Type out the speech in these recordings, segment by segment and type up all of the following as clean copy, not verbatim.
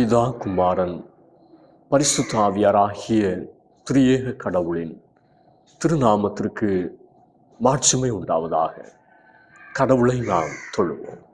பிதா, குமாரன், பரிசுத்த ஆவியாராகிய திரியேக கடவுளின் திருநாமத்திற்கு மாட்சிமை உண்டாவதாக. கடவுளை நாம் தொழுவோம்.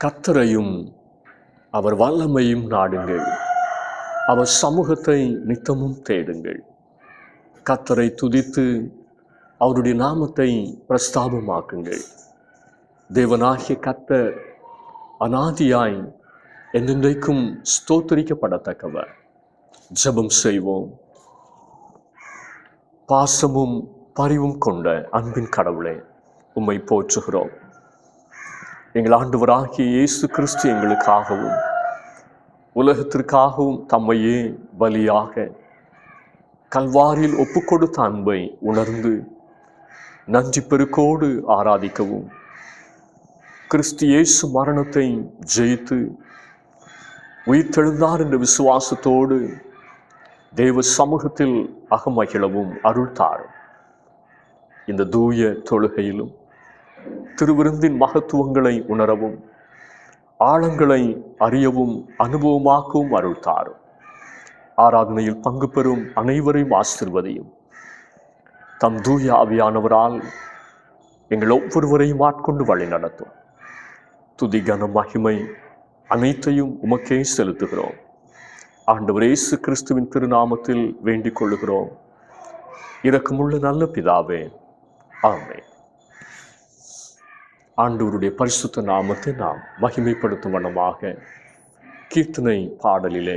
கர்த்தரையும் அவர் வல்லமையும் நாடுங்கள், அவர் சமூகத்தை நித்தமும் தேடுங்கள். கர்த்தரை துதித்து அவருடைய நாமத்தை பிரஸ்தாபமாக்குங்கள். தேவனாகிய கர்த்தர் அநாதியாய் என்றென்றைக்கும் ஸ்தோத்திரிக்கப்படத்தக்கவர். ஜெபம் செய்வோம். பாசமும் பரிவும் கொண்ட அன்பின் கடவுளே, உம்மை போற்றுகிறோம். எங்கள் ஆண்டவராகிய இயேசு கிறிஸ்து எங்களுக்காகவும் உலகத்திற்காகவும் தம்மையே பலியாக கல்வாரியில் ஒப்புக்கொடுத்த அன்பை உணர்ந்து நன்றி பெருக்கோடு ஆராதிக்கவும், கிறிஸ்து இயேசு மரணத்தை ஜெயித்து உயிர்த்தெழுந்தார் என்ற விசுவாசத்தோடு தேவ சமூகத்தில் அகமகிழவும் அருள் தாரும். இந்த தூய தொழுகையிலும் திருவிருந்தின் மகத்துவங்களை உணரவும் ஆழங்களை அறியவும் அனுபவமாக்கவும் அருள் தாரும். ஆராதனையில் பங்கு பெறும் அனைவரையும் ஆசீர்வதியும். தம் தூய ஆவியானவரால் எங்கள் ஒவ்வொருவரையும் ஆட்கொண்டு வழி நடத்தும். துதி, கன, மகிமை அனைத்தையும் உமக்கே செலுத்துகிறோம். ஆண்டவர் இயேசு கிறிஸ்துவின் திருநாமத்தில் வேண்டிக் கொள்ளுகிறோம். இரக்கமுள்ள நல்ல பிதாவே, ஆமென். ஆண்டவருடைய பரிசுத்த நாமத்தை நாம் மகிமைப்படுத்தும் வண்ணமாக கீர்த்தனை பாடலிலே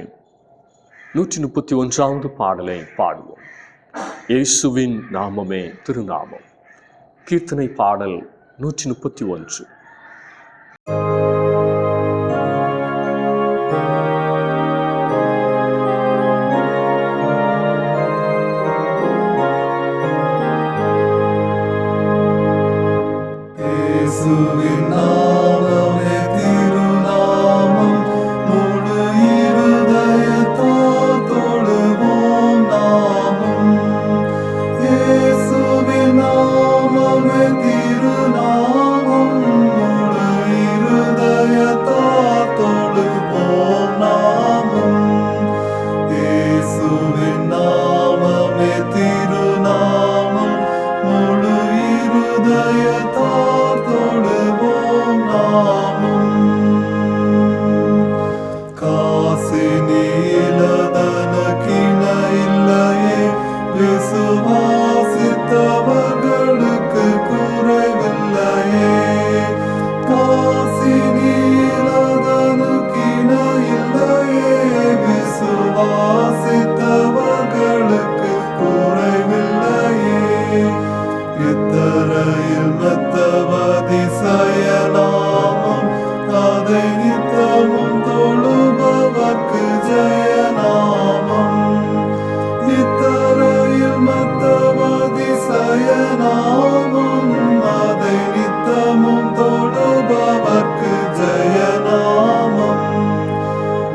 131வது பாடலை பாடுவோம். இயேசுவின் நாமமே திருநாமம். கீர்த்தனை பாடல் 131.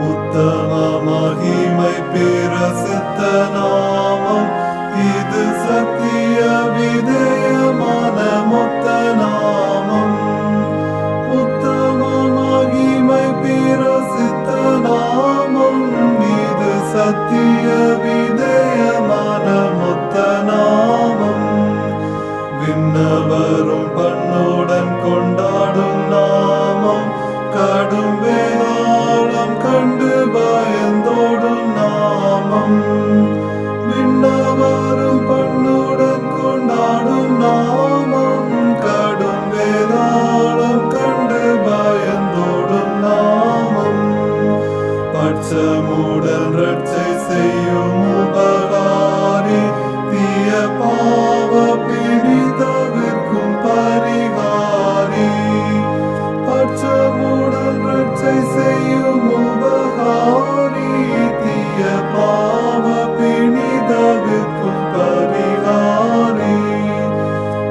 உத்தம மகிமை பிரசித்த நாமம் விண்ணவரும் பண்ணுடன் கொண்டாடும் நாமம், கடும் வேதாளம் கண்டு பயந்தோடும் நாமம். விண்ணவரும் பண்ணுடன் கொண்டாடும் நாமம், கடும் வேதாளம் கண்டு பயந்தோடும் நாமம். பட்சமுடன் ரட்சை செய்யும் உபகாரி, தீய பாவ பிணி தவிர்க்கும் பரிகாரி. பட்சமுடன் ரட்சை செய்யும் உபகாரி, தீய பாவ பிணி தவிர்க்கும் பரிகாரி.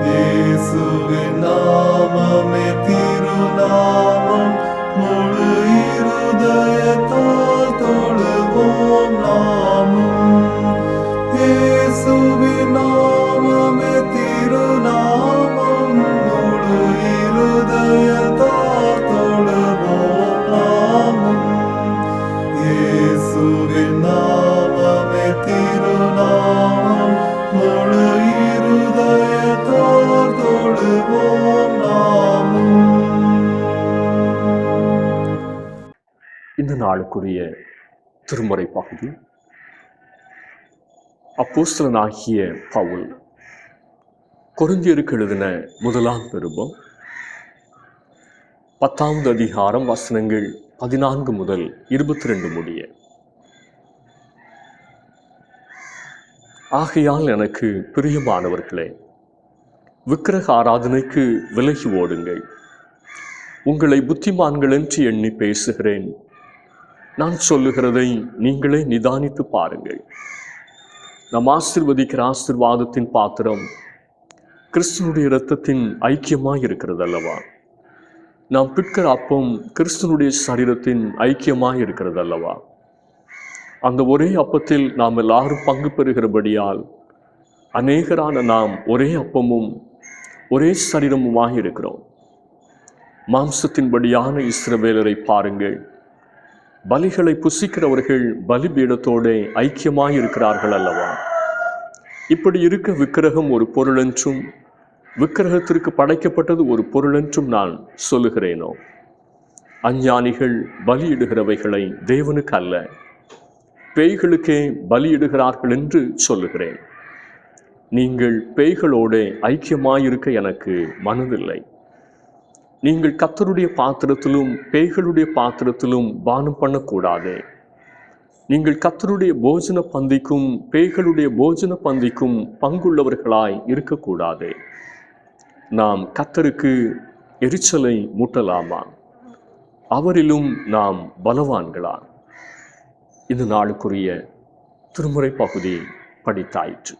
இயேசுவின் நாமமே திருநாமம், முழு இருதயத்தால் தொழுவோம் நாமும். இயேசுவின் நாமமே திருநாமம், முழு இருதயத்தால் தொழுவோம் நாமும். இயேசுவின் நாமமே திருநாமம், முழு இருதயத்தால் தொழுவோம் நாமும். இந்த நாளுக்குரிய திருமுறை பகுதி அப்போஸ்தலனாகிய பவுல் கொரிந்தியருக்கு எழுதின முதலாம் நிருபம் 10வது அதிகாரம் வசனங்கள் 14 முதல் 22 முடிய. ஆகையால் எனக்கு பிரியமானவர்களே, விக்கிரக ஆராதனைக்கு விலகி ஓடுங்கள். உங்களை புத்திமான்கள் என்று எண்ணி பேசுகிறேன். நான் சொல்லுகிறதை நீங்களே நிதானித்து பாருங்கள். நாம் ஆசீர்வதிக்கிற ஆசீர்வாதத்தின் பாத்திரம் கிறிஸ்துனுடைய இரத்தத்தின் ஐக்கியமாய் இருக்கிறது அல்லவா? நாம் பிற்கிற அப்பம் கிறிஸ்துனுடைய சரீரத்தின் ஐக்கியமாய் இருக்கிறது அல்லவா? அந்த ஒரே அப்பத்தில் நாம் எல்லாரும் பங்கு பெறுகிறபடியால் அநேகரான நாம் ஒரே அப்பமும் ஒரே சரீரமுமாய் இருக்கிறோம். மாம்சத்தின்படியான இஸ்ரவேலரை பாருங்கள். பலிகளை புசிக்கிறவர்கள் பலிபீடத்தோடு ஐக்கியமாய் இருக்கிறார்கள் அல்லவா? இப்படி இருக்க விக்கிரகம் ஒரு பொருளென்றும் விக்கிரகத்திற்கு படைக்கப்பட்டது ஒரு பொருளென்றும் நான் சொல்லுகிறேனோ? அஞ்ஞானிகள் பலியிடுகிறவைகளை தேவனுக்கு அல்ல, பேய்களுக்கே பலியிடுகிறார்கள் என்று சொல்லுகிறேன். நீங்கள் பேய்களோடு ஐக்கியமாயிருக்க எனக்கு மனதில்லை. நீங்கள் கர்த்தருடைய பாத்திரத்திலும் பேய்களுடைய பாத்திரத்திலும் பானம் பண்ணக்கூடாது. நீங்கள் கர்த்தருடைய போஜன பந்திக்கும் பேய்களுடைய போஜன பந்திக்கும் பங்குள்ளவர்களாய் இருக்கக்கூடாது. நாம் கர்த்தருக்கு எரிச்சலை மூட்டலாமா? அவரிலும் நாம் பலவான்களா? இந்த நாளுக்குரிய திருமுறை பகுதி படித்தாயிற்று.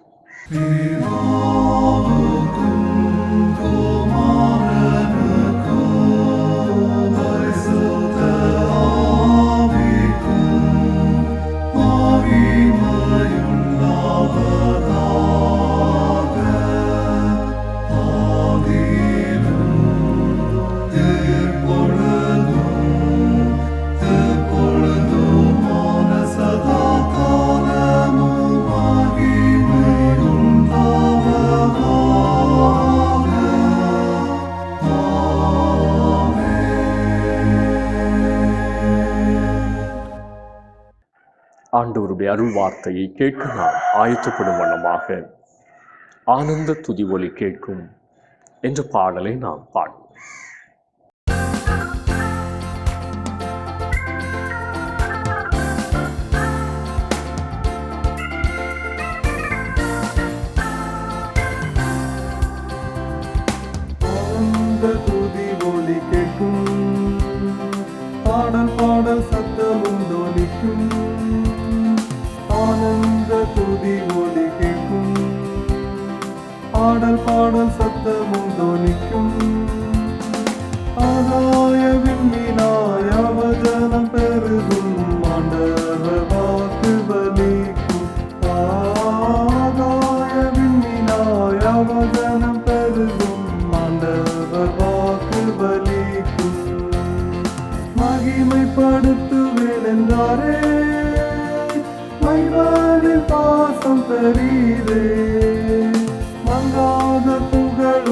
ஆண்டவருடைய அருள் வார்த்தையை கேட்க நாம் ஆயத்தப்படும் வண்ணமாக ஆனந்த துதி ஒலி கேட்கும் என்ற பாடலை நாம் பாடுவோம். துதி ஒலி கேட்கும், பாடல் பாடல் சத்தமும் தோனிக்கும். ஆனந்த துதி ஒலி கேட்கும், பாடல் பாடல் சத்தமும் தோனிக்கும். ஆகாய விண்மீனாய் அவதனம் பெருகும், ஆண்டவர் வாக்கு பலிக்கும். ஆகாய விண்மீனாய் அவதனம் பெருகும், ஆண்டவர் வாக்கு பலிக்கும். மகிமைப்படுத்துவேன் என்றாரே, மைவானில் பாசம் பெரிதே. மங்காத புகழ்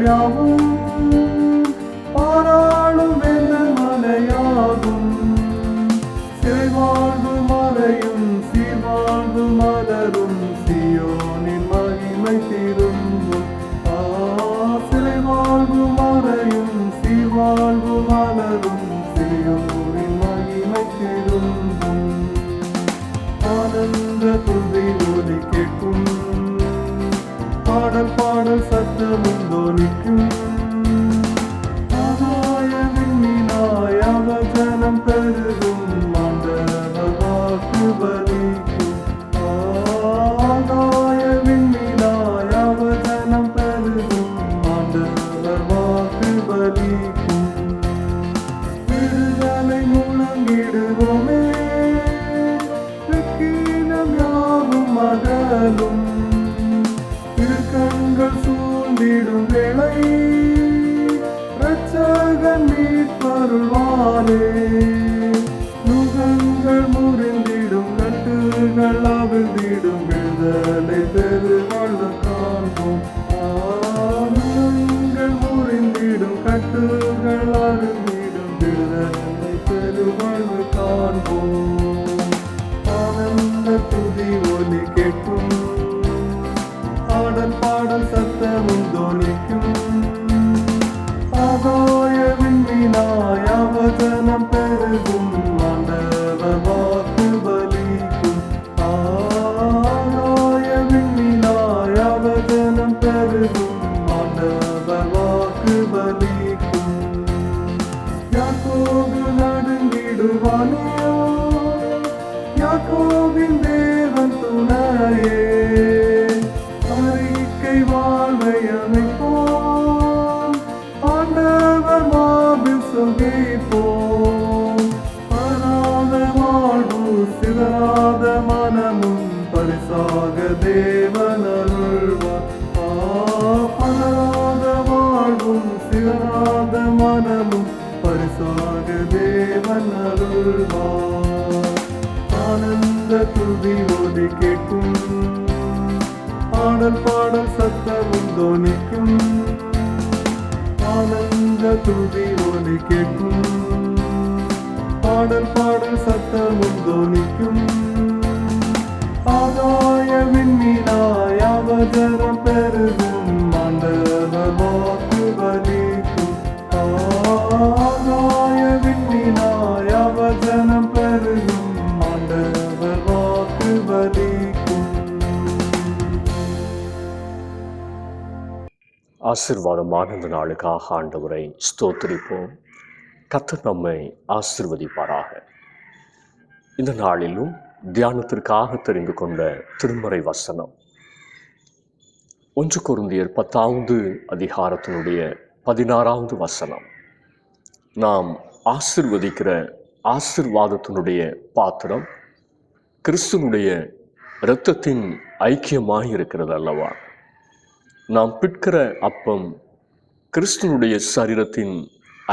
யாவும் பாராளும் வேந்தன் மலையாகும். சிறை வாழ்வு மறையும் சீர்வாழ்வு மலரும் சியோனின் மகிமை திரும்பும். சிறை வாழ்வு மறையும் சீர்வாழ்வு மலரும் சியோனின் மகிமை திரும்பும். ஆனந்த துதி ஒலி கேட்கும், பாடல் பாடல் சத்தமும் தோனிக்கும். ஆகாய விண்ணினாய் அவசனம் பெருகும், ஆண்டவர் வாக்கு பலிக்கும். ஆகாய விண்ணினாய் அவசனம் பெருகும், ஆண்டவர் வாக்கு பலிக்கும். விடுதலை முழங்கிடுவோமே, வெட்கினம் யாவும் அகலும். கண்கள் சூழ்ந்திடும் வேளை இரட்சகன் மீட்பருள்வாரே. நுகங்கள் முறிந்திடும் கட்டுகள் அவிழ்ந்திடும், விடுதலை பெருவாழ்வு காண்போம். நுகங்கள் முறிந்திடும் கட்டுகள் அவிழ்ந்திடும், விடுதலை பெருவாழ்வு காண்போம். ஆனந்த துதி ஒலி கேட்கும், பாடல் பாடல் சத்தமும் தோனிக்கும். ஆகாய விண்ணினாய் அவசனம் பெருகும், ஆண்டவர் வாக்கு பலிக்கும். ஆகாய விண்ணினாய் அவசனம் பெருகும், ஆண்டவர் வாக்கு பலிக்கும். யாக்கோபு நடுங்கிடுவானோ, யாக்கோபின் தேவன் துணையே. வாழ்வை அமைப்போம், ஆண்டவர் மார்பில் சுகிப்போம். பராத வாழ்வு சிதறாத மனமும் பரிசாக தேவன் அருள்வார். பராத வாழ்வும் சிதறாத மனமும் பரிசாக தேவன் அருள்வார். ஆனந்த துதி ஒலி கேட்கும், பாடல் பாடல் சத்தமும் தோனிக்கும். ஆனந்த துதி ஒலி கேட்கும், பாடல் பாடல் சத்தமும் தோனிக்கும். ஆகாய விண்ணினாய் அவசரம் பெருகும், ஆண்டவர் வாக்கு பலிக்கும். ஆகாய விண்ணினாய் அவசரம் பெருகும், ஆண்டவர் வாக்கு பலிக்கும். ஆசீர்வாதமான இந்த நாளுக்காக ஆண்டவரை ஸ்தோத்திரிப்போம். கர்த்தர் நம்மை ஆசீர்வதிப்பாராக. இந்த நாளிலும் தியானத்திற்காக தெரிந்து கொண்ட திருமறை வசனம் 1 கொரிந்தியர் 10வது அதிகாரத்தினுடைய 16வது வசனம். நாம் ஆசீர்வதிக்கிற ஆசீர்வாதத்தினுடைய பாத்திரம் கிறிஸ்துனுடைய இரத்தத்தின் ஐக்கியமாய் இருக்கிறது அல்லவா? நாம் பிற்கிற அப்பம் கிறிஸ்துனுடைய சரீரத்தின்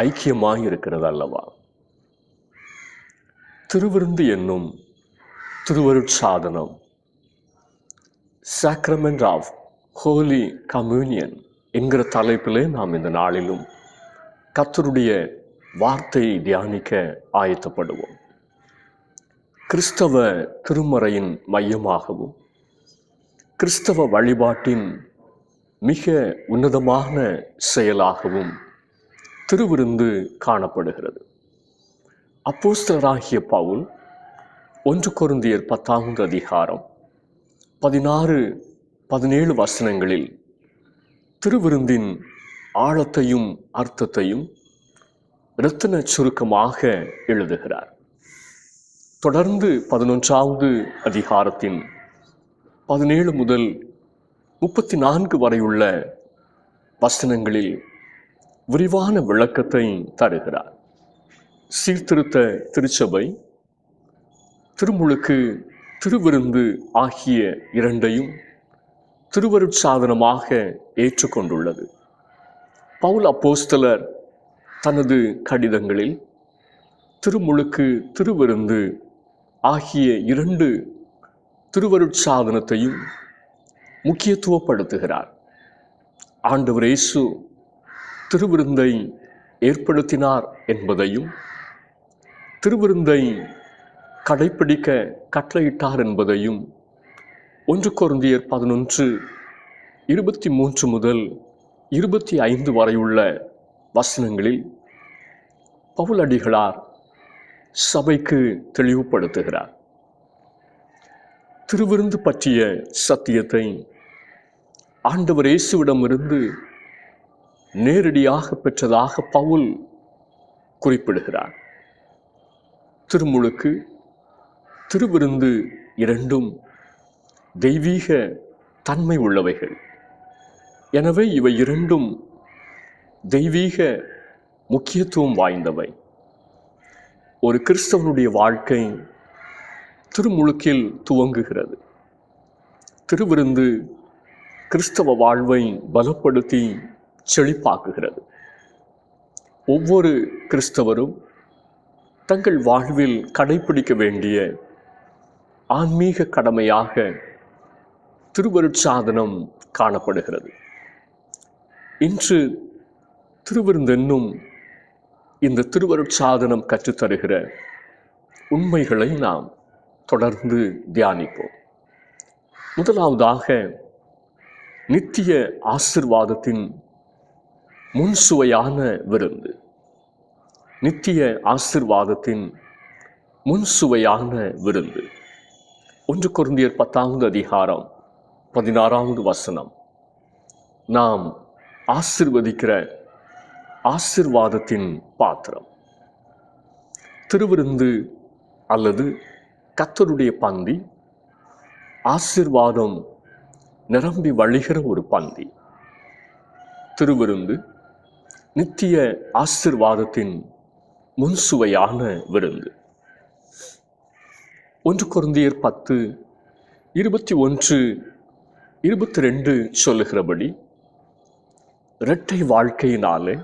ஐக்கியமாய் இருக்கிறது அல்லவா? திருவிருந்து என்னும் திருவருட்சாதனம், சாக்ரமெண்ட் ஆஃப் ஹோலி கம்யூனியன் என்கிற தலைப்பிலே நாம் இந்த நாளிலும் கர்த்தருடைய வார்த்தையை தியானிக்க ஆயத்தப்படுவோம். கிறிஸ்தவ திருமறையின் மையமாகவும் கிறிஸ்தவ வழிபாட்டின் மிக உன்னதமான செயலாகவும் திருவிருந்து காணப்படுகிறது. அப்போஸ்தலராகிய பவுல் 1 கொரிந்தியர் 10வது அதிகாரம் 16-17 வசனங்களில் திருவிருந்தின் ஆழத்தையும் அர்த்தத்தையும் இரத்தின சுருக்கமாக எழுதுகிறார். தொடர்ந்து 11வது அதிகாரத்தின் 17 முதல் 34 வரையுள்ள வசனங்களில் விரிவான விளக்கத்தை தருகிறார். சீர்திருத்த திருச்சபை திருமுழுக்கு, திருவிருந்து ஆகிய இரண்டையும் திருவருட்சாதனமாக ஏற்றுக்கொண்டுள்ளது. பவுல் அப்போஸ்தலர் தனது கடிதங்களில் திருமுழுக்கு, திருவிருந்து ஆகிய இரண்டு திருவருட்சாதனத்தையும் முக்கியத்துவப்படுத்துகிறார். ஆண்டவர் இயேசு திருவிருந்தை ஏற்படுத்தினார் என்பதையும், திருவிருந்தை கடைப்பிடிக்க கட்டளையிட்டார் என்பதையும் 1 கொரிந்தியர் 11:23 முதல் 25 வரையுள்ள வசனங்களில் பவுலடிகளார் சபைக்கு தெளிவுபடுத்துகிறார். திருவிருந்து பற்றிய சத்தியத்தை ஆண்டவர் இயேசுவிடமிருந்து நேரடியாக பெற்றதாக பவுல் குறிப்பிடுகிறார். திருமுழுக்கு, திருவிருந்து இரண்டும் தெய்வீக தன்மை உள்ளவைகள். எனவே இவை இரண்டும் தெய்வீக முக்கியத்துவம் வாய்ந்தவை. ஒரு கிறிஸ்தவனுடைய வாழ்க்கை திருமுழுக்கில் துவங்குகிறது. திருவிருந்து கிறிஸ்தவ வாழ்வை பலப்படுத்தி செழிப்பாக்குகிறது. ஒவ்வொரு கிறிஸ்தவரும் தங்கள் வாழ்வில் கடைப்பிடிக்க வேண்டிய ஆன்மீக கடமையாக திருவருட்சாதனம் காணப்படுகிறது. இன்று திருவிருந்தென்னும் இந்த திருவருட்சாதனம் கற்றுத்தருகிற உண்மைகளை நாம் தொடர்ந்து தியானிப்போம். முதலாவதாக, நித்திய ஆசீர்வாதத்தின் முன்சுவையான விருந்து. நித்திய ஆசீர்வாதத்தின் முன்சுவையான விருந்து. 1 கொரிந்தியர் 10வது அதிகாரம் 16வது வசனம். நாம் ஆசீர்வதிக்கிற ஆசீர்வாதத்தின் பாத்திரம். திருவிருந்து அல்லது கர்த்தருடைய பந்தி ஆசீர்வாதம் நிரம்பி வழிகிற ஒரு பந்தி. திருவிருந்து நித்திய ஆசீர்வாதத்தின் முன்சுவையான விருந்து. 1 கொரிந்தியர் 10:21-22 சொல்லுகிறபடி, இரட்டை வாழ்க்கையினாலே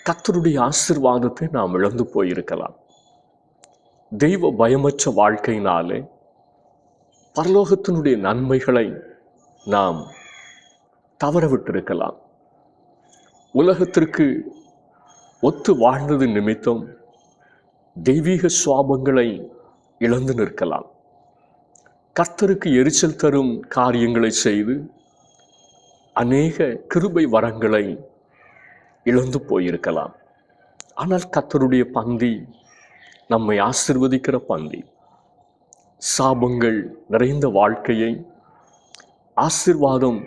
கர்த்தருடைய ஆசீர்வாதத்தை நாம் இழந்து போயிருக்கலாம். தெய்வ பயமற்ற வாழ்க்கையினாலே பரலோகத்தினுடைய நன்மைகளை நாம் தவறவிட்டிருக்கலாம். உலகத்திற்கு ஒத்து வாழ்ந்தது நிமித்தம் தெய்வீக சுவாபங்களை இழந்து நிற்கலாம். கர்த்தருக்கு எரிச்சல் தரும் காரியங்களை செய்து அநேக கிருபை வரங்களை இழந்து போயிருக்கலாம். ஆனால் கர்த்தருடைய பந்தி நம்மை ஆசீர்வதிக்கிற பந்தி. சாபங்கள் நிறைந்த வாழ்க்கையை ஆசீர்வாதம்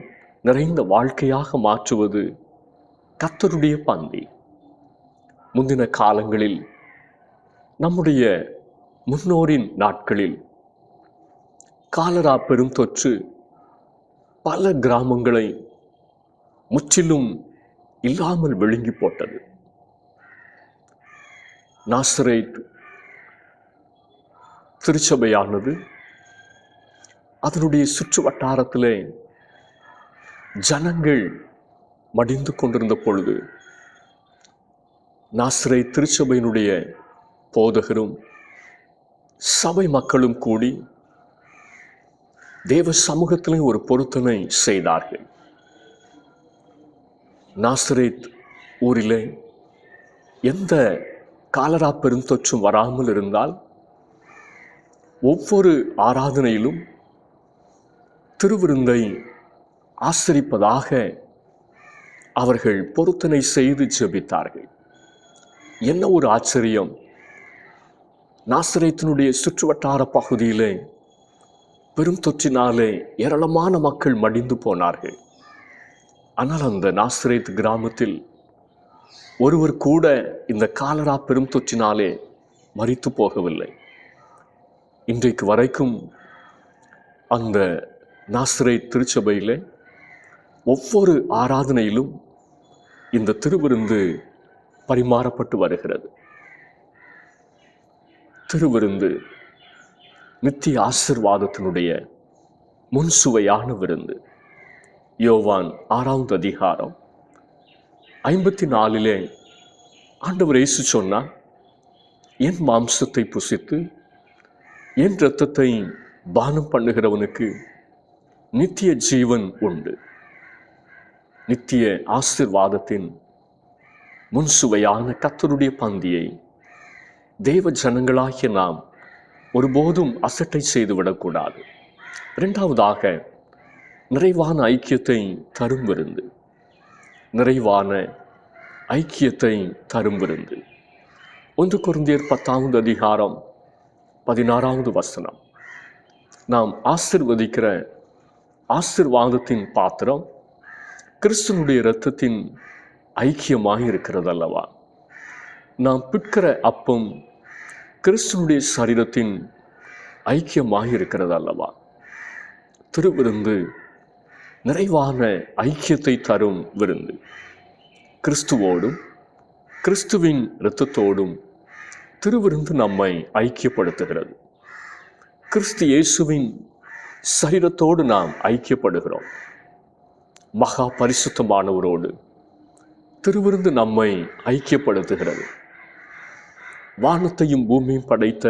நிறைந்த வாழ்க்கையாக மாற்றுவது கர்த்தருடைய பந்தி. முந்தின காலங்களில், நம்முடைய முன்னோரின் நாட்களில் காலரா பெரும் தொற்று பல கிராமங்களை முற்றிலும் இல்லாமல் விழுங்கி போட்டது. நாசரேத் திருச்சபையானது அதனுடைய சுற்று வட்டாரத்திலே ஜனங்கள் மடிந்து கொண்டிருந்த பொழுது, நாசரேத் திருச்சபையினுடைய போதகரும் சபை மக்களும் கூடி தேவ சமூகத்திலே ஒரு பொருத்தனை செய்தார்கள். நாசரேத் ஊரிலே எந்த காலரா பெருந்தொற்றும் வராமல் இருந்தால் ஒவ்வொரு ஆராதனையிலும் திருவிருந்தை ஆசரிப்பதாக அவர்கள் பொருத்தனை செய்து ஜெபித்தார்கள். என்ன ஒரு ஆச்சரியம்! நாசரேத்தினுடைய சுற்றுவட்டார பகுதியிலே பெரும் தொற்றினாலே ஏராளமான மக்கள் மடிந்து போனார்கள். ஆனால் அந்த நாசரேத் கிராமத்தில் ஒருவர் கூட இந்த காலரா பெரும் தொற்றினாலே மரித்து போகவில்லை. இன்றைக்கு வரைக்கும் அந்த நாசரேத் திருச்சபையிலே ஒவ்வொரு ஆராதனையிலும் இந்த திருவிருந்து பரிமாறப்பட்டு வருகிறது. திருவிருந்து நித்திய ஆசீர்வாதத்தினுடைய முன்சுவையான விருந்து. யோவான் 6வது அதிகாரம் 54 ஆண்டவர் இயேசு சொன்னார், என் மாம்சத்தை புசித்து என் இரத்தத்தை பானம் பண்ணுகிறவனுக்கு நித்திய ஜீவன் உண்டு. நித்திய ஆசீர்வாதத்தின் முன்சுவையான கர்த்தருடைய பந்தியை தேவ ஜனங்களாகிய நாம் ஒருபோதும் அசட்டை செய்துவிடக்கூடாது. இரண்டாவதாக, நிறைவான ஐக்கியத்தை தரும் விருந்து. நிறைவான ஐக்கியத்தை தரும் விருந்து. 1 கொரிந்தியர் 10வது அதிகாரம் 16வது வசனம். நாம் ஆசீர்வதிக்கிற ஆசீர்வாதத்தின் பாத்திரம் கிறிஸ்துனுடைய இரத்தத்தின் ஐக்கியமாக இருக்கிறது அல்லவா? நாம் பிற்கிற அப்பம் கிறிஸ்துனுடைய சரீரத்தின் ஐக்கியமாக இருக்கிறது அல்லவா? திருவிருந்து நிறைவான ஐக்கியத்தை தரும் விருந்து. கிறிஸ்துவோடும் கிறிஸ்துவின் இரத்தத்தோடும் திருவிருந்து நம்மை ஐக்கியப்படுத்துகிறது. கிறிஸ்து இயேசுவின் சரீரத்தோடு நாம் ஐக்கியப்படுகிறோம். மகா பரிசுத்தமானவரோடு திருவிருந்து நம்மை ஐக்கியப்படுத்துகிறது. வானத்தையும் பூமியும் படைத்த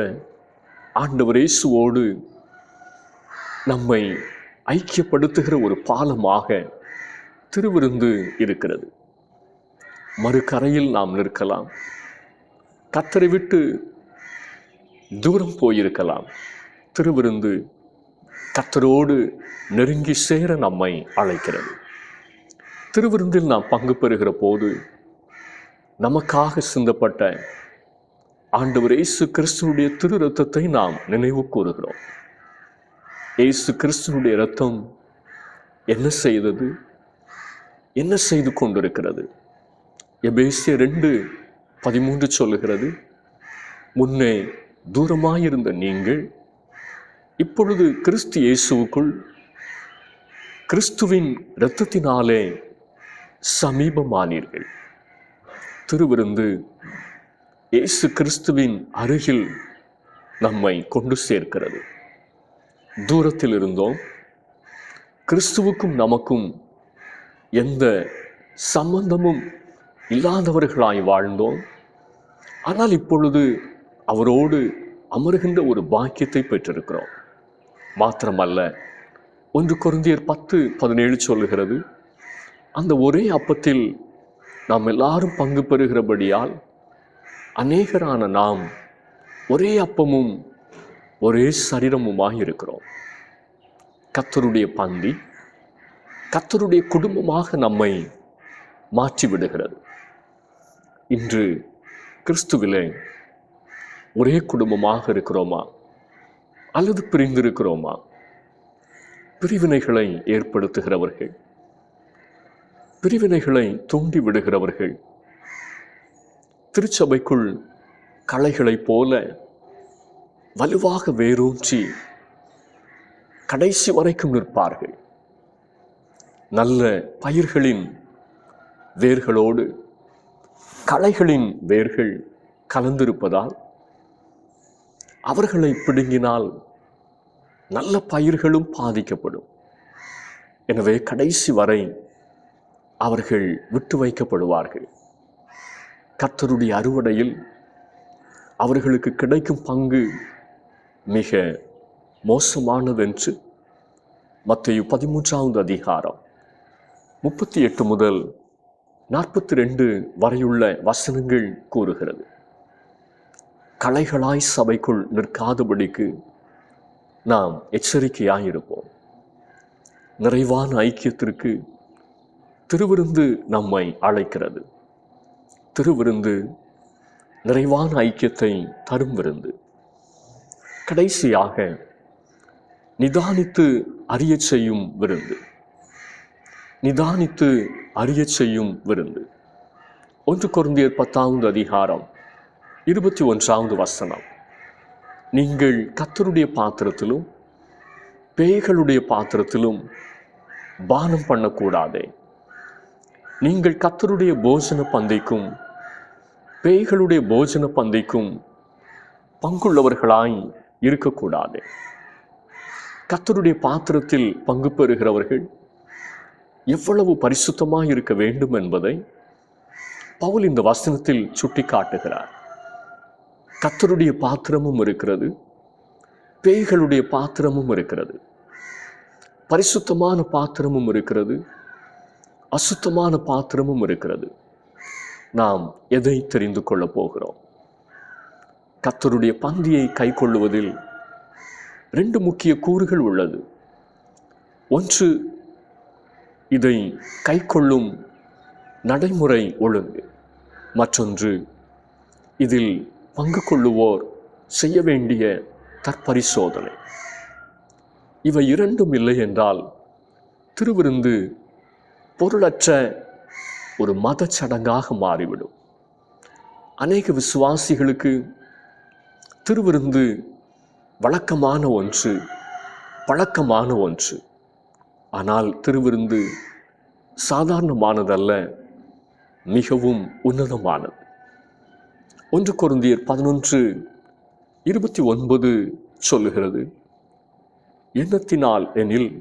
ஆண்டவர் இயேசுவோடு நம்மை ஐக்கியப்படுத்துகிற ஒரு பாலமாக திருவிருந்து இருக்கிறது. மறுகரையில் நாம் நிற்கலாம், கர்த்தரை விட்டு தூரம் போயிருக்கலாம். திருவிருந்து கர்த்தரோடு நெருங்கி சேர நம்மை அழைக்கிறது. திருவிருந்தில் நாம் பங்கு பெறுகிற போது நமக்காக சிந்தப்பட்ட ஆண்டவர் இயேசு கிறிஸ்துனுடைய திரு இரத்தத்தை நாம் நினைவு கூறுகிறோம். இயேசு கிறிஸ்துனுடைய இரத்தம் என்ன செய்தது? என்ன செய்து கொண்டிருக்கிறது? எபேசியர் 2:13 சொல்லுகிறது, முன்னே தூரமாயிருந்த நீங்கள் இப்பொழுது கிறிஸ்து இயேசுவுக்குள் கிறிஸ்துவின் இரத்தத்தினாலே சமீபமானீர்கள். திருவிருந்து இயேசு கிறிஸ்துவின் அருகில் நம்மை கொண்டு சேர்க்கிறது. தூரத்தில் இருந்தோம், கிறிஸ்துவுக்கும் நமக்கும் எந்த சம்பந்தமும் இல்லாதவர்களாய் வாழ்ந்தோம். ஆனால் இப்பொழுது அவரோடு அமருகின்ற ஒரு பாக்கியத்தை பெற்றிருக்கிறோம். மாத்திரமல்ல, 1 கொரிந்தியர் 10:17 சொல்லுகிறது, அந்த ஒரே அப்பத்தில் நாம் எல்லாரும் பங்கு பெறுகிறபடியால் அநேகரான நாம் ஒரே அப்பமும் ஒரே சரீரமுமாக இருக்கிறோம். கர்த்தருடைய பந்தி கர்த்தருடைய குடும்பமாக நம்மை மாற்றிவிடுகிறது. இன்று கிறிஸ்துவிலே ஒரே குடும்பமாக இருக்கிறோமா அல்லது பிரிந்திருக்கிறோமா? பிரிவினைகளை ஏற்படுத்துகிறவர்கள், பிரிவினைகளை தூண்டி விடுகிறவர்கள் திருச்சபைக்குள் களைகளைப் போல வலுவாக வேரூன்றி கடைசி வரைக்கும் நிற்பார்கள். நல்ல பயிர்களின் வேர்களோடு களைகளின் வேர்கள் கலந்திருப்பதால் அவர்களை பிடுங்கினால் நல்ல பயிர்களும் பாதிக்கப்படும். எனவே கடைசி வரை அவர்கள் விட்டு வைக்கப்படுவார்கள். கர்த்தருடைய அறுவடையில் அவர்களுக்கு கிடைக்கும் பங்கு மிக மோசமானதென்று மத்தேயு 13வது அதிகாரம் 38 முதல் 42 வரையுள்ள வசனங்கள் கூறுகிறது. களைகளாய் சபைக்குள் நிற்காதபடிக்கு நாம் எச்சரிக்கையாயிருப்போம். நிறைவான ஐக்கியத்திற்கு திருவிருந்து நம்மை அழைக்கிறது. திருவிருந்து நிறைவான ஐக்கியத்தை தரும் விருந்து. கடைசியாக நிதானித்து அறிய செய்யும் விருந்து. நிதானித்து அறிய செய்யும் விருந்து. 1 கொரிந்தியர் 10வது அதிகாரம் 21வது வசனம். நீங்கள் கர்த்தருடைய பாத்திரத்திலும் பேய்களுடைய பாத்திரத்திலும் பானம் பண்ணக்கூடாதே. நீங்கள் கர்த்தருடைய போஜன பந்திக்கும் பேய்களுடைய போஜன பந்திக்கும் பங்குள்ளவர்களாய் இருக்கக்கூடாது. கர்த்தருடைய பாத்திரத்தில் பங்கு பெறுகிறவர்கள் எவ்வளவு பரிசுத்தமாய் இருக்க வேண்டும் என்பதை பவுல் இந்த வசனத்தில் சுட்டி காட்டுகிறார். கர்த்தருடைய பாத்திரமும் இருக்கிறது, பேய்களுடைய பாத்திரமும் இருக்கிறது. பரிசுத்தமான பாத்திரமும் இருக்கிறது, அசுத்தமான பாத்திரமும் இருக்கிறது. நாம் எதை தெரிந்து கொள்ளப் போகிறோம்? கர்த்தருடைய பந்தியை கைக்கொள்ளுவதில் 2 முக்கிய கூறுகள் உள்ளது. ஒன்று, இதை கைக்கொள்ளும் நடைமுறை ஒழுங்கு. மற்றொன்று, இதில் பங்கு கொள்ளுவோர் செய்ய வேண்டிய தற்பரிசோதனை. இவை இரண்டும் இல்லை என்றால் திருவிருந்து பொருளற்ற ஒரு மத சடங்காக மாறிவிடும். அநேக விசுவாசிகளுக்கு திருவிருந்து வழக்கமான ஒன்று, பழக்கமான ஒன்று. ஆனால் திருவிருந்து சாதாரணமானதல்ல, மிகவும் உன்னதமானது. 1 கொரிந்தியர் 11:29 சொல்லுகிறது, எண்ணத்தினால் எனில்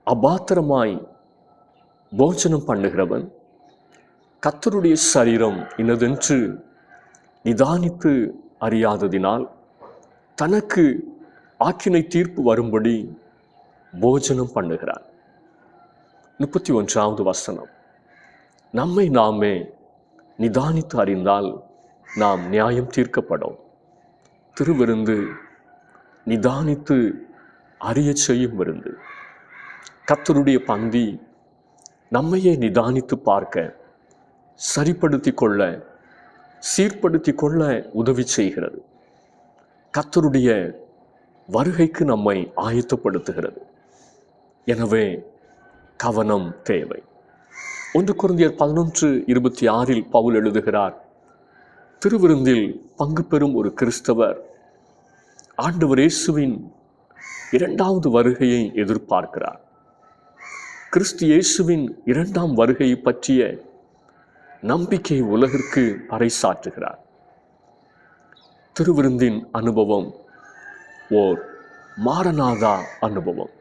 அபாத்திரமாய் போஜனம் பண்ணுகிறவன் கர்த்தருடைய சரீரம் இன்னதென்று நிதானித்து அறியாததினால் தனக்கு ஆக்கினை தீர்ப்பு வரும்படி போஜனம் பண்ணுகிறான். 31வது வசனம். நம்மை நாமே நிதானித்து அறிந்தால் நாம் நியாயம் தீர்க்கப்படும். திருவிருந்து நிதானித்து அறிய செய்யும் விருந்து. கர்த்தருடைய பந்தி நம்மையே நிதானித்து பார்க்க, சரிப்படுத்தி கொள்ள, சீர்படுத்தி கொள்ள உதவி செய்கிறது. கர்த்தருடைய வருகைக்கு நம்மை ஆயத்தப்படுத்துகிறது. எனவே கவனம் தேவை. 1 கொரிந்தியர் 11:26 பவுல் எழுதுகிறார், திருவிருந்தில் பங்கு பெறும் ஒரு கிறிஸ்தவர் ஆண்டவர் இயேசுவின் 2வது வருகையை எதிர்பார்க்கிறார். கிறிஸ்து இயேசுவின் 2ஆம் வருகையை பற்றிய நம்பிக்கை உலகிற்கு பறைசாற்றுகிறார். திருவிருந்தின் அனுபவம் ஓர் மாரநாதா அனுபவம்.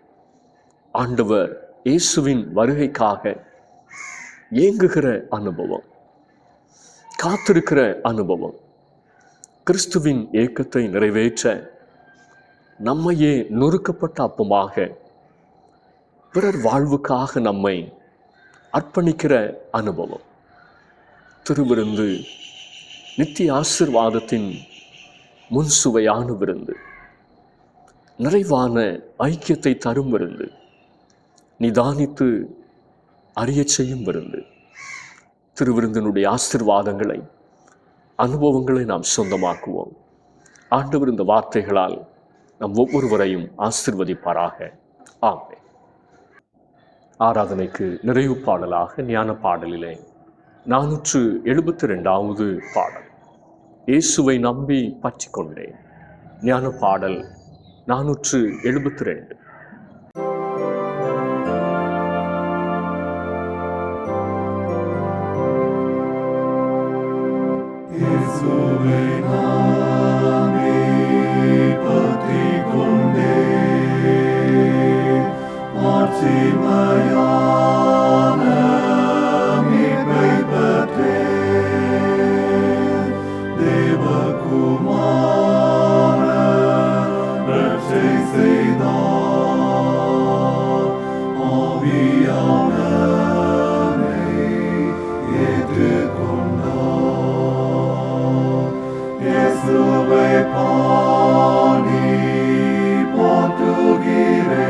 ஆண்டவர் இயேசுவின் வருகைக்காக ஏங்குகிற அனுபவம், காத்திருக்கிற அனுபவம். கிறிஸ்துவின் ஏக்கத்தை நிறைவேற்ற நம்மையே நொறுக்கப்பட்ட அப்பமாக, பிறர் வாழ்வுக்காக நம்மை அர்ப்பணிக்கிற அனுபவம். திருவிருந்து நித்திய ஆசீர்வாதத்தின் முன்சுவையான விருந்து, நிறைவான ஐக்கியத்தை தரும் விருந்து, நிதானித்து அறிய செய்யும் விருந்து. திருவிருந்தினுடைய ஆசீர்வாதங்களை, அனுபவங்களை நாம் சொந்தமாக்குவோம். ஆண்டவர் இந்த வார்த்தைகளால் நம் ஒவ்வொருவரையும் ஆசீர்வதிப்பாராக. ஆமென். ஆராதனைக்கு நிறைவு பாடலாக ஞான பாடலிலே 472வது பாடல், இயேசுவை நம்பி பற்றி கொண்டேன். ஞான பாடல் 472. இயேசுவை நம்பி பற்றி கொண்டேன், மாட்சிமையான மீட்பை பெற்றேன். தேவகுமாரன் ரட்சை செய்தார், ஆவியானவரை ஏற்றுக்கொண்டார். இயேசுவை பாடி போற்றுகிறேன்,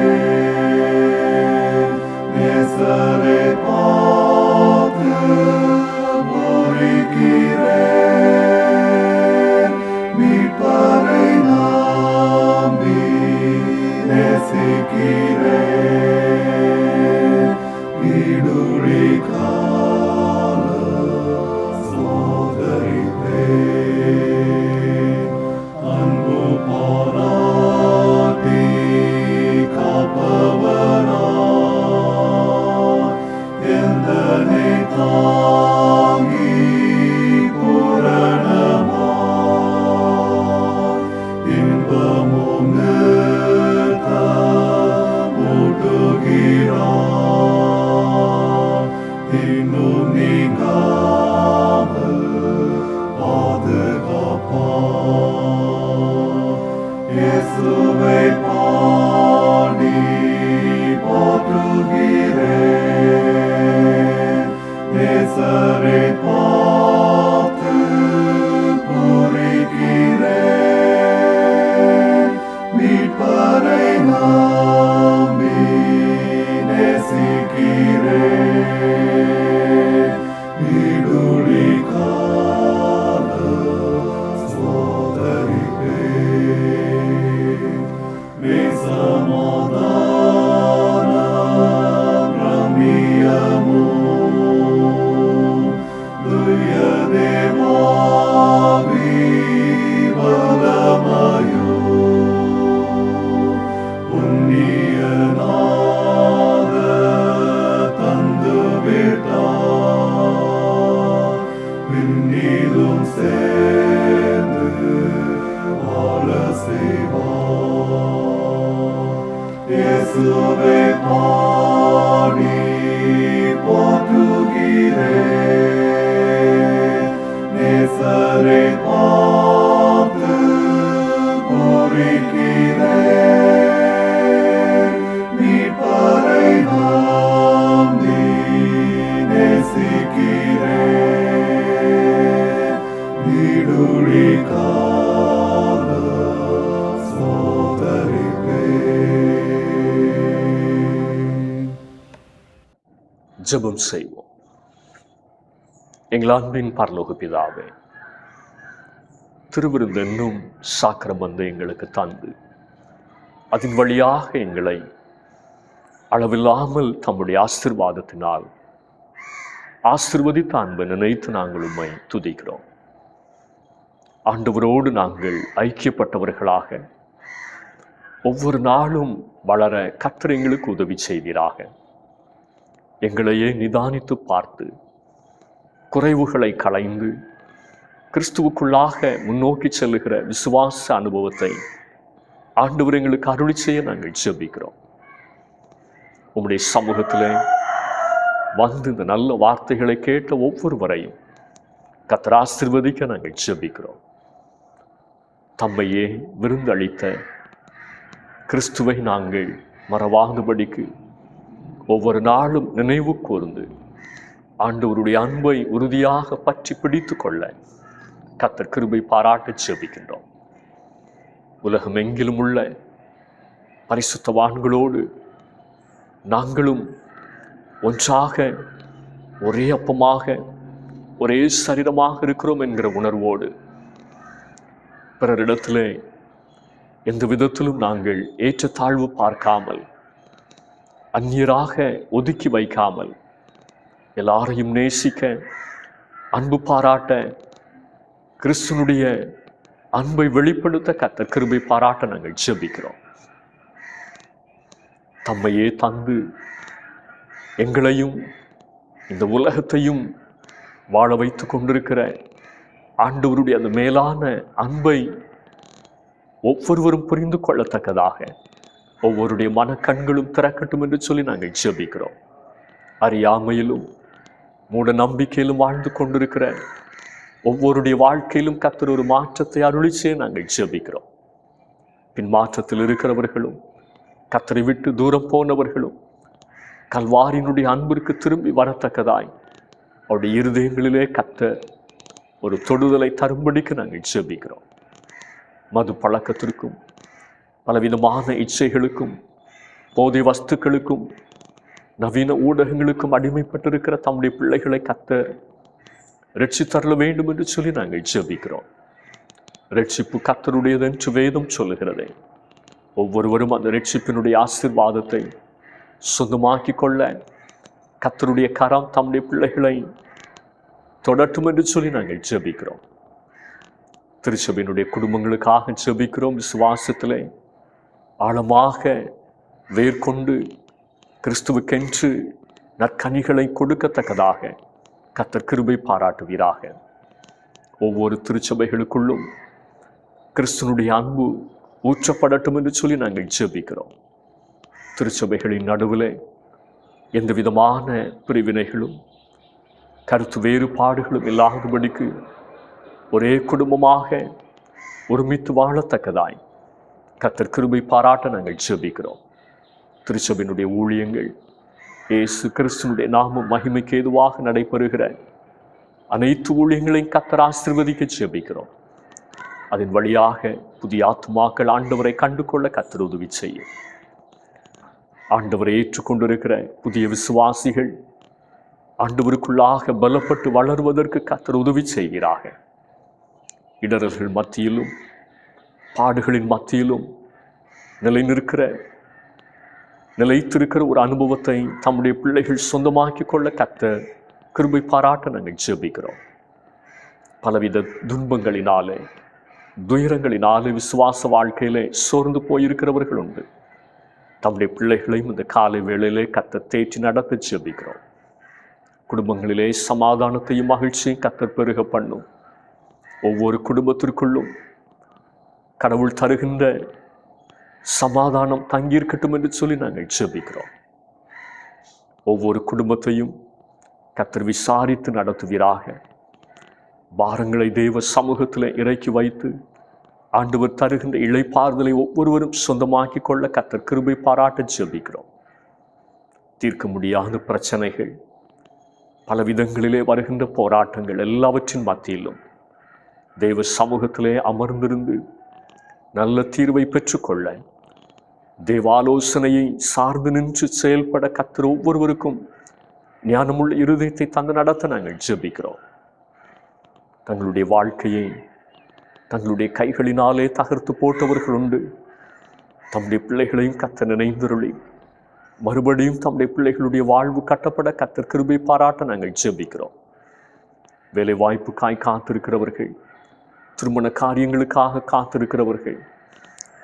இயேசுவை பாடி போற்றுகிறேன். நேசரை பார்த்து பூரிக்கிறேன். மீட்பரை நம்பி நேசிக்கிறேன். நீடுழி கால ஜெபம் செய்வோம். எங்கள் அன்பின் பரலோக பிதாவே, திருவிருந்து என்னும் சாக்கிரமத்தை எங்களுக்கு தந்து அதன் வழியாக எங்களை அளவில்லாமல் தம்முடைய ஆசீர்வாதத்தினால் ஆசீர்வதித்த அன்பை நினைத்து நாங்கள் உம்மை துதிக்கிறோம். ஆண்டவரோடு நாங்கள் ஐக்கியப்பட்டவர்களாக ஒவ்வொரு நாளும் வளர கர்த்தர் எங்களுக்கு உதவி செய்வீராக. எங்களையே நிதானித்து பார்த்து குறைவுகளை களைந்து கிறிஸ்துவுக்குள்ளாக முன்னோக்கி செல்லுகிற விசுவாச அனுபவத்தை ஆண்டவர் எங்களுக்கு அருளி செய்ய நாங்கள் ஜெபிக்கிறோம். உம்முடைய சமூகத்திலே வந்து இந்த நல்ல வார்த்தைகளை கேட்ட ஒவ்வொருவரையும் கர்த்தர் ஆசீர்வதிக்க நாங்கள் ஜெபிக்கிறோம். தம்மையே விருந்தளித்த கிறிஸ்துவை நாங்கள் மறவாதபடிக்கு ஒவ்வொரு நாளும் நினைவு கூர்ந்து ஆண்டவருடைய அன்பை உறுதியாக பற்றி பிடித்து கொள்ள கர்த்தர் கிருபை பாராட்ட ஜெபிக்கின்றோம். உலகம் எங்கிலும் உள்ள பரிசுத்தவான்களோடு நாங்களும் ஒன்றாக ஒரே அப்பமாக ஒரே சரீரமாக இருக்கிறோம் என்கிற உணர்வோடு பிறரிடத்திலே எந்த விதத்திலும் நாங்கள் ஏற்றத்தாழ்வு பார்க்காமல் அந்நியராக ஒதுக்கி வைக்காமல் எல்லாரையும் நேசிக்க அன்பு பாராட்ட கிறிஸ்துனுடைய அன்பை வெளிப்படுத்த கர்த்தர் கிருபை பாராட்ட நாங்கள் ஜெபிக்கிறோம். தம்மையே தந்து எங்களையும் இந்த உலகத்தையும் வாழ வைத்து கொண்டிருக்கிற ஆண்டவருடைய அந்த மேலான அன்பை ஒவ்வொருவரும் புரிந்து கொள்ளத்தக்கதாக ஒவ்வொருடைய மனக்கண்களும் திறக்கட்டும் என்று சொல்லி நாங்கள் ஜெபிக்கிறோம். அறியாமையிலும் மூட நம்பிக்கையிலும் வாழ்ந்து கொண்டிருக்கிற ஒவ்வொருடைய வாழ்க்கையிலும் கர்த்தர் ஒரு மாற்றத்தை அருளி செய்ய நாங்கள் ஜெபிக்கிறோம். பின் மாற்றத்தில் இருக்கிறவர்களும் கர்த்தரை விட்டு தூரம் போனவர்களும் கல்வாரியினுடைய அன்பிற்கு திரும்பி வரத்தக்கதாய் அவருடைய இருதயங்களிலே கர்த்தர் ஒரு தொடுதலை தரும்படிக்கு நாங்கள் ஜெபிக்கிறோம். மது பழக்கத்திற்கும் பலவிதமான இச்சைகளுக்கும் போதை வஸ்துக்களுக்கும் நவீன ஊடகங்களுக்கும் அடிமைப்பட்டிருக்கிற தம்முடைய பிள்ளைகளை கர்த்தர் ரட்சித்தருள வேண்டும் என்று சொல்லி நாங்கள் ஜெபிக்கிறோம். ரட்சிப்பு கர்த்தருடையது என்று வேதம் சொல்லுகிறதே. ஒவ்வொருவரும் அந்த ரட்சிப்பினுடைய ஆசீர்வாதத்தை சொந்தமாக்கி கொள்ள கர்த்தருடைய கரம் தம்முடைய பிள்ளைகளை தொடட்டும் என்று சொல்லி நாங்கள் ஜெபிக்கிறோம். திருச்சபையினுடைய குடும்பங்களுக்காக ஜெபிக்கிறோம். விசுவாசத்திலே ஆழமாக வேர்கொண்டு கிறிஸ்துவுக்கென்று நற்கனிகளை கொடுக்கத்தக்கதாக கர்த்தர் கிருபை பாராட்டுவீராக. ஒவ்வொரு திருச்சபைகளுக்குள்ளும் கிறிஸ்துனுடைய அன்பு ஊற்றப்படட்டும் என்று சொல்லி நாங்கள் ஜெபிக்கிறோம். திருச்சபைகளின் நடுவில் எந்த விதமான பிரிவினைகளும் கருத்து வேறுபாடுகளும் இல்லாதபடிக்கு ஒரே குடும்பமாக ஒருமித்து வாழத்தக்கதாய் கர்த்தர் கிருபை பாராட்ட நாங்கள் ஜெபிக்கிறோம். திருச்சபையினுடைய ஊழியங்கள் இயேசு கிறிஸ்துனுடைய நாம மகிமைக்கு ஏதுவாக நடைபெறுகிற அனைத்து ஊழியங்களையும் கர்த்தர் ஆசீர்வதிக்க ஜெபிக்கிறோம். அதன் வழியாக புதிய ஆத்துமாக்கள் ஆண்டவரை கண்டு கொள்ள கர்த்தர் உதவி செய்யும். ஆண்டவரை ஏற்றுக்கொண்டிருக்கிற புதிய விசுவாசிகள் ஆண்டவருக்குள்ளாக பலப்பட்டு வளர்வதற்கு கர்த்தர் உதவி செய்கிறாக. இடரல்கள் மத்தியிலும் பாடுகளின் மத்தியிலும் நிலைத்திருக்கிற ஒரு அனுபவத்தை தம்முடைய பிள்ளைகள் சொந்தமாக்கி கொள்ள கர்த்தர் கிருபை பாராட்ட நாங்கள் ஜெபிக்கிறோம். பலவித துன்பங்களினாலே துயரங்களினாலே விசுவாச வாழ்க்கையிலே சோர்ந்து போயிருக்கிறவர்கள் உண்டு. தம்முடைய பிள்ளைகளையும் இந்த காலை வேளையிலே கர்த்தர் தேற்றி நடத்த ஜெபிக்கிறோம். குடும்பங்களிலே சமாதானத்தையும் மகிழ்ச்சியும் கர்த்தர் பெருக பண்ணும். ஒவ்வொரு குடும்பத்திற்குள்ளும் கடவுள் தருகின்ற சமாதானம் தங்கியிருக்கட்டும் என்று சொல்லி நாங்கள் ஜெபிக்கிறோம். ஒவ்வொரு குடும்பத்தையும் கர்த்தர் விசாரித்து நடத்துவீராக. பாரங்களை தேவ சமூகத்தில் இறக்கி வைத்து ஆண்டவர் தருகின்ற இளைப்பாறுதலை ஒவ்வொருவரும் சொந்தமாக்கி கொள்ள கர்த்தர் கிருபை பாராட்ட ஜெபிக்கிறோம். தீர்க்க முடியாத பிரச்சனைகள், பல விதங்களிலே வருகின்ற போராட்டங்கள் எல்லாவற்றின் மத்தியிலும் தேவ சமூகத்திலே அமர்ந்திருந்து நல்ல தீர்வை பெற்றுக்கொள்ள தேவாலோசனையை சார்ந்து நின்று செயல்பட கர்த்தர் ஒவ்வொருவருக்கும் ஞானமுள்ள இருதயத்தை தந்து நடத்த நாங்கள் ஜெபிக்கிறோம். தங்களுடைய வாழ்க்கையை தங்களுடைய கைகளினாலே தகர்த்து போட்டவர்கள் உண்டு. தம்முடைய பிள்ளைகளையும் கர்த்தர் நினைந்தருளி மறுபடியும் தம்முடைய பிள்ளைகளுடைய வாழ்வு கட்டப்பட கர்த்தர் கிருபை பாராட்ட நாங்கள் ஜெபிக்கிறோம். வேலை வாய்ப்புக்காய் காத்திருக்கிறவர்கள், திருமண காரியங்களுக்காக காத்திருக்கிறவர்கள்,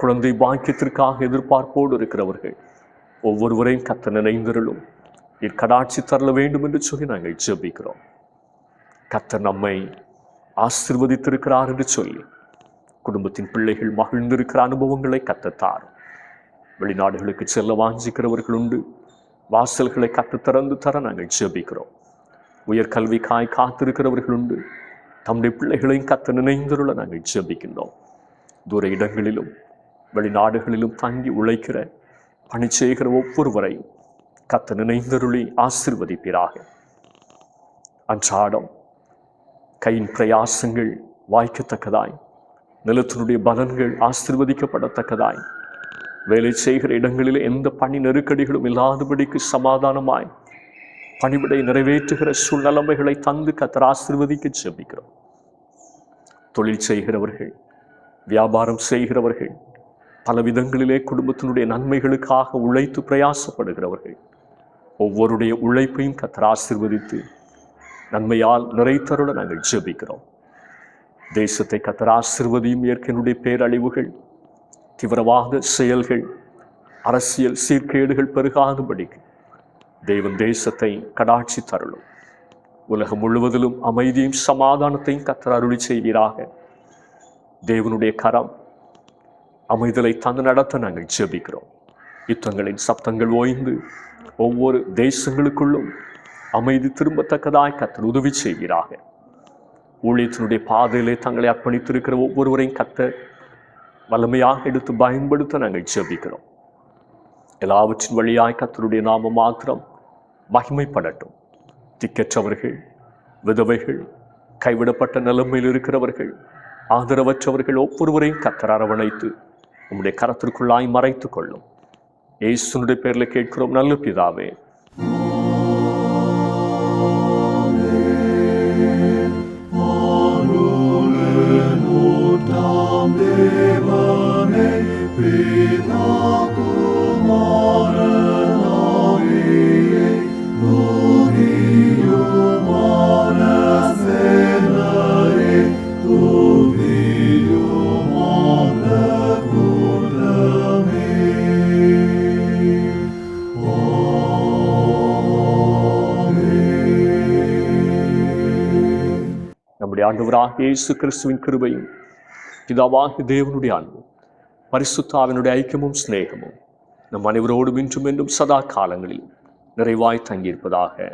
குழந்தை பாக்கியத்திற்காக எதிர்பார்ப்போடு இருக்கிறவர்கள் ஒவ்வொருவரையும் கர்த்தர் நினைந்தருளும் கடாட்சி தரல வேண்டும் என்று சொல்லி நாங்கள் ஜெபிக்கிறோம். கர்த்தர் நம்மை ஆசீர்வதித்திருக்கிறார் என்று சொல்லி குடும்பத்தின் பிள்ளைகள் மகிழ்ந்திருக்கிற அனுபவங்களை கர்த்தர் தாரும். வெளிநாடுகளுக்கு செல்ல வாஞ்சிக்கிறவர்கள் உண்டு. வாசல்களை கர்த்தர் திறந்து தர நாங்கள் ஜெபிக்கிறோம். உயர்கல்விக்காய் காத்திருக்கிறவர்கள் உண்டு. தம்முடைய பிள்ளைகளையும் கர்த்தர் நினைந்தருள நாங்கள் ஜெபிக்கின்றோம். தூர இடங்களிலும் வெளிநாடுகளிலும் தங்கி உழைக்கிற பணி செய்கிற ஒவ்வொருவரையும் கர்த்தர் நினைந்தருளி ஆசீர்வதிப்பீராக. அன்றாடம் கையின் பிரயாசங்கள் வாய்க்கத்தக்கதாய், நிலத்தினுடைய பலன்கள் ஆசீர்வதிக்கப்படத்தக்கதாய், வேலை செய்கிற இடங்களில் எந்த பணி நெருக்கடிகளும் இல்லாதபடிக்கு சமாதானமாய் பணிவிடை நிறைவேற்றுகிற சூழ்நிலைமைகளை தந்து கர்த்தர் ஆசீர்வதிக்க ஜெபிக்கிறோம். தொழில் செய்கிறவர்கள், வியாபாரம் செய்கிறவர்கள், பல விதங்களிலே குடும்பத்தினுடைய நன்மைகளுக்காக உழைத்து பிரயாசப்படுகிறவர்கள் ஒவ்வொருடைய உழைப்பையும் கர்த்தர் ஆசீர்வதித்து நன்மையால் நிறைத்தருள நாங்கள் ஜெபிக்கிறோம். தேசத்தை கர்த்தர் ஆசீர்வதியும். இயற்கையினுடைய பேரழிவுகள், தீவிரவாத செயல்கள், அரசியல் சீர்கேடுகள் பெருகாதபடிக்கு தேவன் தேசத்தை கடாட்சி தருளும். உலகம் முழுவதிலும் அமைதியும் சமாதானத்தையும் கர்த்தர் அருளி செய்வீராக. தேவனுடைய கரம் அமைதலை தந்து நடத்த நாங்கள் ஜெபிக்கிறோம். யுத்தங்களின் சப்தங்கள் ஓய்ந்து ஒவ்வொரு தேசங்களுக்குள்ளும் அமைதி திரும்பத்தக்கதாய் கர்த்தர் உதவி செய்வீராக. ஊழியத்தினுடைய பாதையிலே தங்களை அர்ப்பணித்திருக்கிற ஒவ்வொருவரையும் கர்த்தர் வல்லமையாக எடுத்து பயன்படுத்த நாங்கள் ஜெபிக்கிறோம். எல்லாவற்றின் வழியாய் கர்த்தருடைய நாம மாத்திரம் மகிமைப்படட்டும். திக்கற்றவர்கள், விதவைகள், கைவிடப்பட்ட நிலைமையில் இருக்கிறவர்கள், ஆதரவற்றவர்கள் ஒவ்வொருவரையும் கர்த்தர் அரவணைத்து உம்முடைய கரத்திற்குள்ளாய் மறைத்து கொள்ளும். இயேசுவினுடைய பேரில் கேட்கிறோம் நல்ல பிதாவே. ஆண்டவராகிய இயேசு கிறிஸ்துவின் கிருபையும் பிதாவாகிய தேவனுடைய அன்பும் பரிசுத்த ஆவியினுடைய ஐக்கியமும் சிநேகமும் நம் அனைவரோடும் இன்றும் என்றும் சதா காலங்களிலும் நிறைவாய் தங்கியிருப்பதாக.